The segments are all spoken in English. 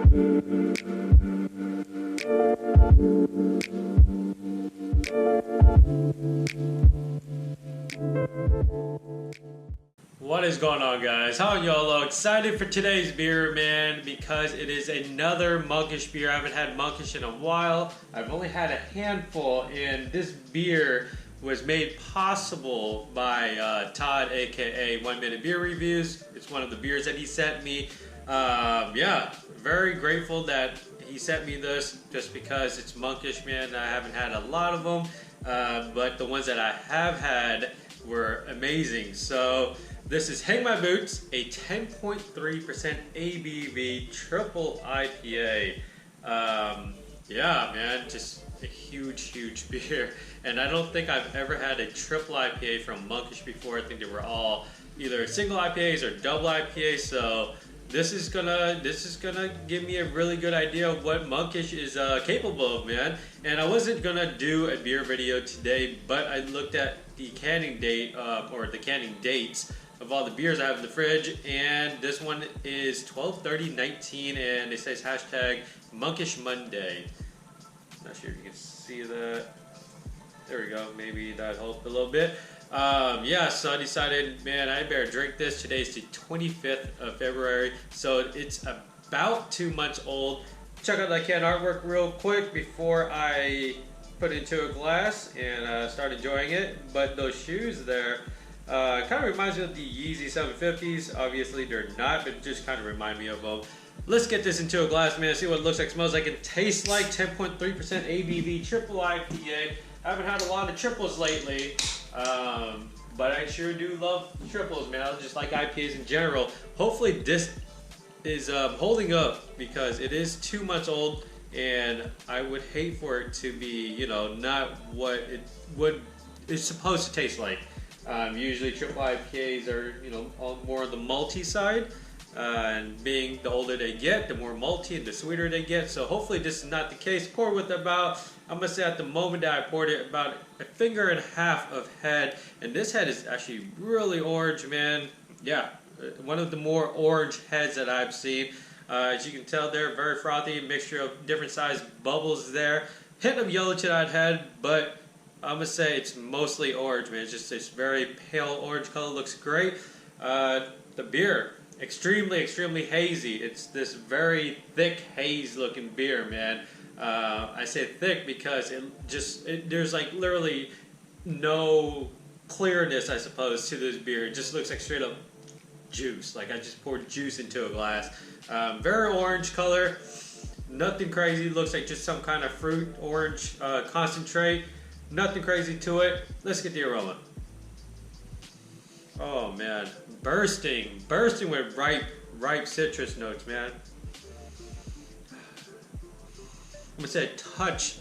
What is going on, guys? How are y'all? Excited for today's beer, man, because it is another Monkish beer. I haven't had Monkish in a while. I've only had a handful, and this beer was made possible by Todd, aka 1 Minute Beer Reviews. It's one of the beers that he sent me. Yeah, very grateful that he sent me this, just because it's Monkish, man. I haven't had a lot of them, but the ones that I have had were amazing. So this is Hang My Boots, a 10.3% ABV triple IPA. Yeah, man, just a huge beer. And I don't think I've ever had a triple IPA from Monkish before. I think they were all either single IPAs or double IPAs. So this is gonna give me a really good idea of what Monkish is capable of, man. And I wasn't gonna do a beer video today, but I looked at the canning date or the canning dates of all the beers I have in the fridge, and this one is 12/30/19, and it says hashtag Monkish Monday. Not sure if you can see that. There we go. Maybe that helped a little bit. Yeah, so I decided, man, I better drink this. Today's the 25th of February, so it's about 2 months old. Check out that can artwork real quick before I put it into a glass and start enjoying it. But those shoes there kind of reminds me of the Yeezy 750s. Obviously they're not, but just kind of remind me of them. Let's get this into a glass, man, see what it looks like, smells like, and tastes like. 10.3% ABV triple IPA. I haven't had a lot of triples lately, but I sure do love triples, man. I just like IPAs in general. Hopefully this is holding up, because it is 2 months old, and I would hate for it to be, you know, not what it's supposed to taste like. Usually triple IPAs are, you know, more on the malty side, and being the older they get, the more malty and the sweeter they get. So hopefully this is not the case. Pour with about, I'm gonna say at the moment that I poured it, about a finger and a half of head, and this head is actually really orange, man. Yeah, one of the more orange heads that I've seen. As you can tell, they're very frothy, mixture of different size bubbles there. Hint of yellow to that head, but I'm gonna say it's mostly orange, man. It's just this very pale orange color, looks great. The beer, extremely hazy. It's this very thick haze looking beer, man. I say thick because there's like literally no clearness, I suppose, to this beer. It just looks like straight up juice. Like I just poured juice into a glass. Very orange color, nothing crazy. Looks like just some kind of fruit orange concentrate. Nothing crazy to it. Let's get the aroma. Oh man, bursting with ripe citrus notes, man. I'm gonna say a touch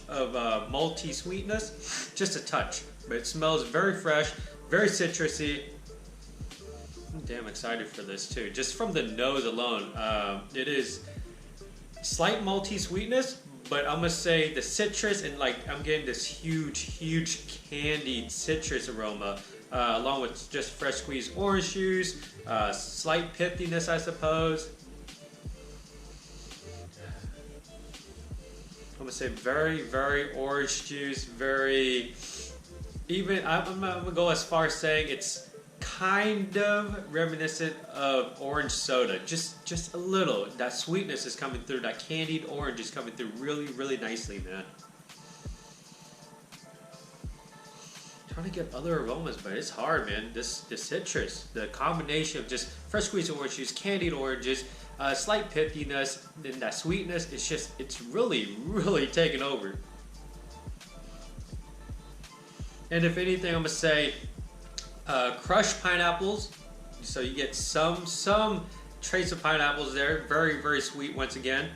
of malty sweetness, just a touch, but it smells very fresh, very citrusy. I'm damn excited for this too. Just from the nose alone, it is slight malty sweetness, but I'm gonna say the citrus, and like I'm getting this huge candied citrus aroma, along with just fresh squeezed orange juice, slight pithiness, I suppose. I'm gonna say very orange juice, very even. I'm gonna go as far as saying it's kind of reminiscent of orange soda, just a little. That sweetness is coming through, that candied orange is coming through really nicely, man. Trying to get other aromas, but it's hard, man. This citrus, the combination of just fresh squeezed orange juice, candied oranges, slight pithiness, and that sweetness, it's really taking over. And if anything, I'm gonna say crushed pineapples, so you get some trace of pineapples there. Very sweet once again,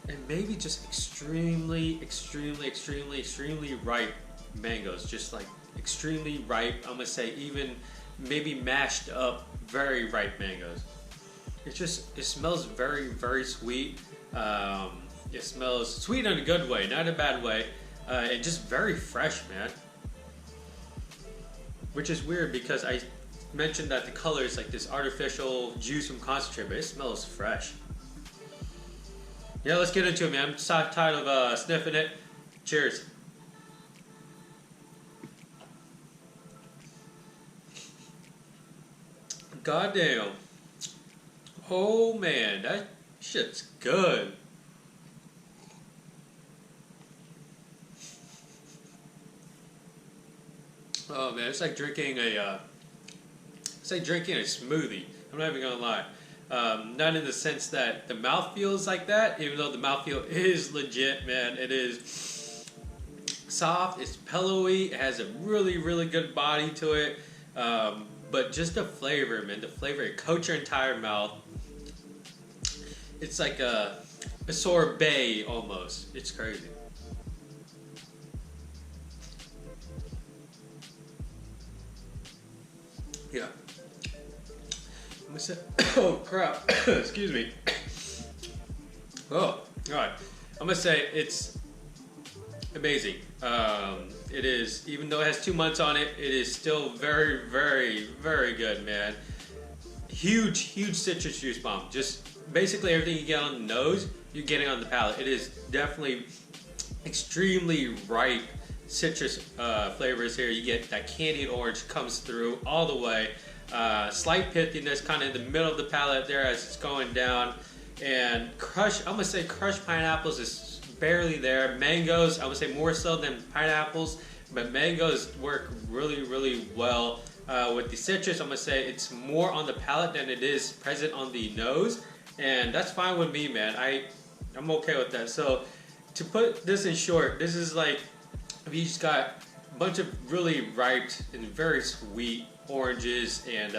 and maybe just extremely ripe mangoes, just like extremely ripe. I'm gonna say even maybe mashed up very ripe mangoes. It smells very sweet. It smells sweet in a good way, not a bad way, and just very fresh, man. Which is weird because mentioned that the color is like this artificial juice from concentrate, but it smells fresh. Yeah, let's get into it, man. I'm so tired of sniffing it. Cheers. Goddamn. Oh man, that shit's good. Oh man, it's like drinking a smoothie. I'm not even gonna lie. Not in the sense that the mouth feels like that, even though the mouthfeel is legit, man. It is soft, it's pillowy, it has a really, really good body to it. But just the flavor, man, the flavor, it coats your entire mouth. It's like a sorbet almost. It's crazy. Yeah. I'm gonna say, oh crap, excuse me. Oh, alright. I'm gonna say it's amazing. It is, even though it has 2 months on it, it is still very, very, very good, man. Huge, huge citrus juice bomb. Just basically everything you get on the nose, you're getting on the palate. It is definitely extremely ripe citrus flavors here. You get that candied orange comes through all the way. Slight pithiness kind of in the middle of the palate there as it's going down. And I'm gonna say crushed pineapples is barely there. Mangoes, I would say more so than pineapples, but mangoes work really, really well with the citrus. I'm gonna say it's more on the palate than it is present on the nose, and that's fine with me, man. I'm okay with that. So to put this in short, this is like if you just got a bunch of really ripe and very sweet oranges and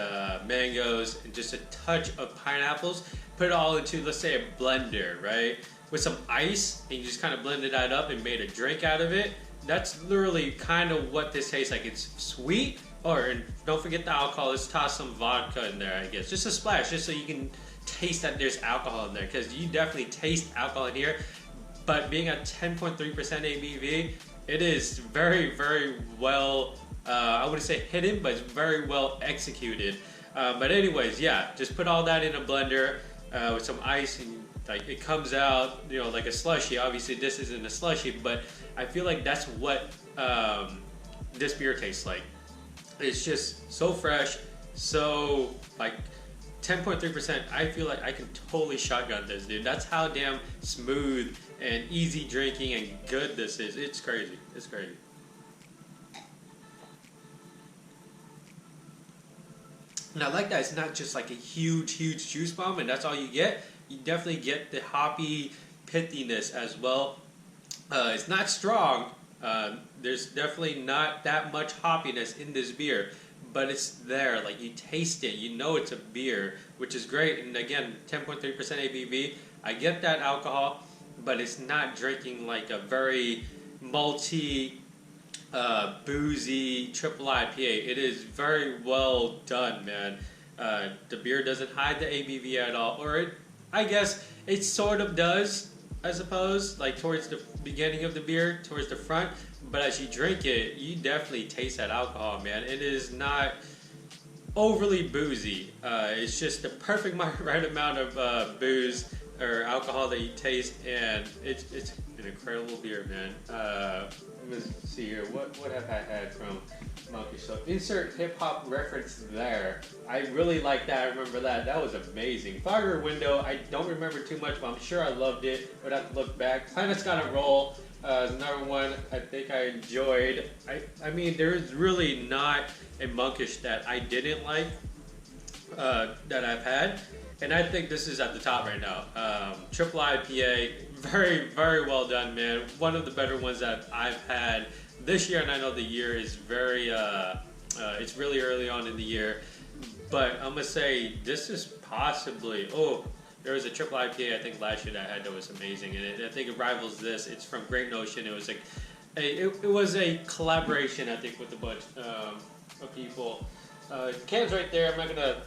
mangoes and just a touch of pineapples, put it all into, let's say, a blender, right? With some ice, and you just kind of blended that up and made a drink out of it. That's literally kind of what this tastes like. It's sweet, and don't forget the alcohol. Let's toss some vodka in there, I guess. Just a splash, just so you can taste that there's alcohol in there, because you definitely taste alcohol in here. But being at 10.3% ABV, it is very, very well, I wouldn't say hidden, but it's very well executed. But anyways, yeah, just put all that in a blender with some ice, and like it comes out, you know, like a slushy. Obviously, this isn't a slushy, but I feel like that's what this beer tastes like. It's just so fresh, so like 10.3%. I feel like I can totally shotgun this, dude. That's how damn smooth and easy drinking and good this is. It's crazy. It's crazy. And I like that it's not just like a huge, huge juice bomb and that's all you get. You definitely get the hoppy pithiness as well. It's not strong. There's definitely not that much hoppiness in this beer, but it's there. Like you taste it, you know it's a beer, which is great. And again, 10.3% ABV. I get that alcohol, but it's not drinking like a very malty, boozy triple IPA. It is very well done, man. The beer doesn't hide the ABV at all, or I guess it sort of does, I suppose, like towards the beginning of the beer, towards the front, but as you drink it, you definitely taste that alcohol, man. It is not overly boozy. It's just the perfect right amount of booze or alcohol that you taste, and it's an incredible beer, man. Let's see here, what have I had from Monkish? So insert hip-hop reference there. I really like that. I remember that. That was amazing. Fire Window, I don't remember too much, but I'm sure I loved it. Would have to look back. Planet's Gotta Roll is another one I think I enjoyed. I mean, there is really not a Monkish that I didn't like that I've had. And I think this is at the top right now. Triple IPA, very, very well done, man. One of the better ones that I've had this year, and I know the year is very, it's really early on in the year. But I'm gonna say this is possibly, there was a triple IPA I think last year that I had that was amazing, and I think it rivals this. It's from Great Notion. It was like, it was a collaboration, I think, with a bunch of people. Can's right there. I'm not gonna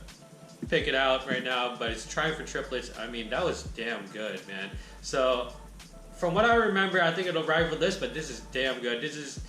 pick it out right now, but it's trying for triplets. I mean, that was damn good, man. So from what I remember, I think it'll rival this, but this is damn good. This is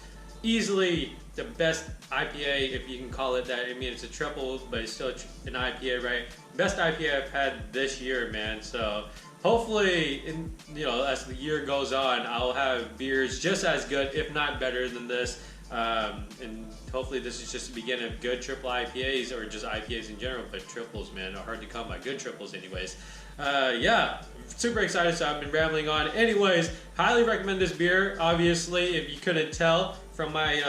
easily the best IPA, if you can call it that. I mean, it's a triple, but it's still an IPA, right? Best IPA I've had this year, man. So hopefully, as the year goes on, I'll have beers just as good, if not better than this. And hopefully this is just the beginning of good triple IPAs, or just IPAs in general, but triples, man, are hard to come by. Good triples anyways. Yeah, super excited, so I've been rambling on. Anyways, highly recommend this beer, obviously, if you couldn't tell from my,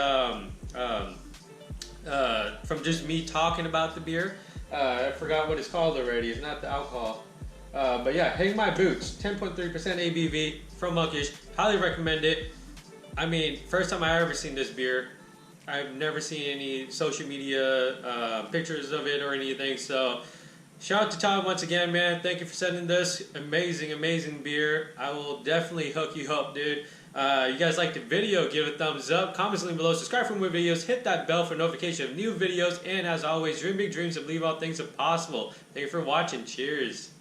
from just me talking about the beer. I forgot what it's called already, it's not the alcohol. But yeah, Hang My Boots, 10.3% ABV from Monkish, highly recommend it. I mean, first time I ever seen this beer. I've never seen any social media pictures of it or anything. So, shout out to Todd once again, man. Thank you for sending this amazing beer. I will definitely hook you up, dude. You guys like the video, give it a thumbs up. Comments linked below. Subscribe for more videos. Hit that bell for notification of new videos. And as always, dream big dreams and believe all things are possible. Thank you for watching. Cheers.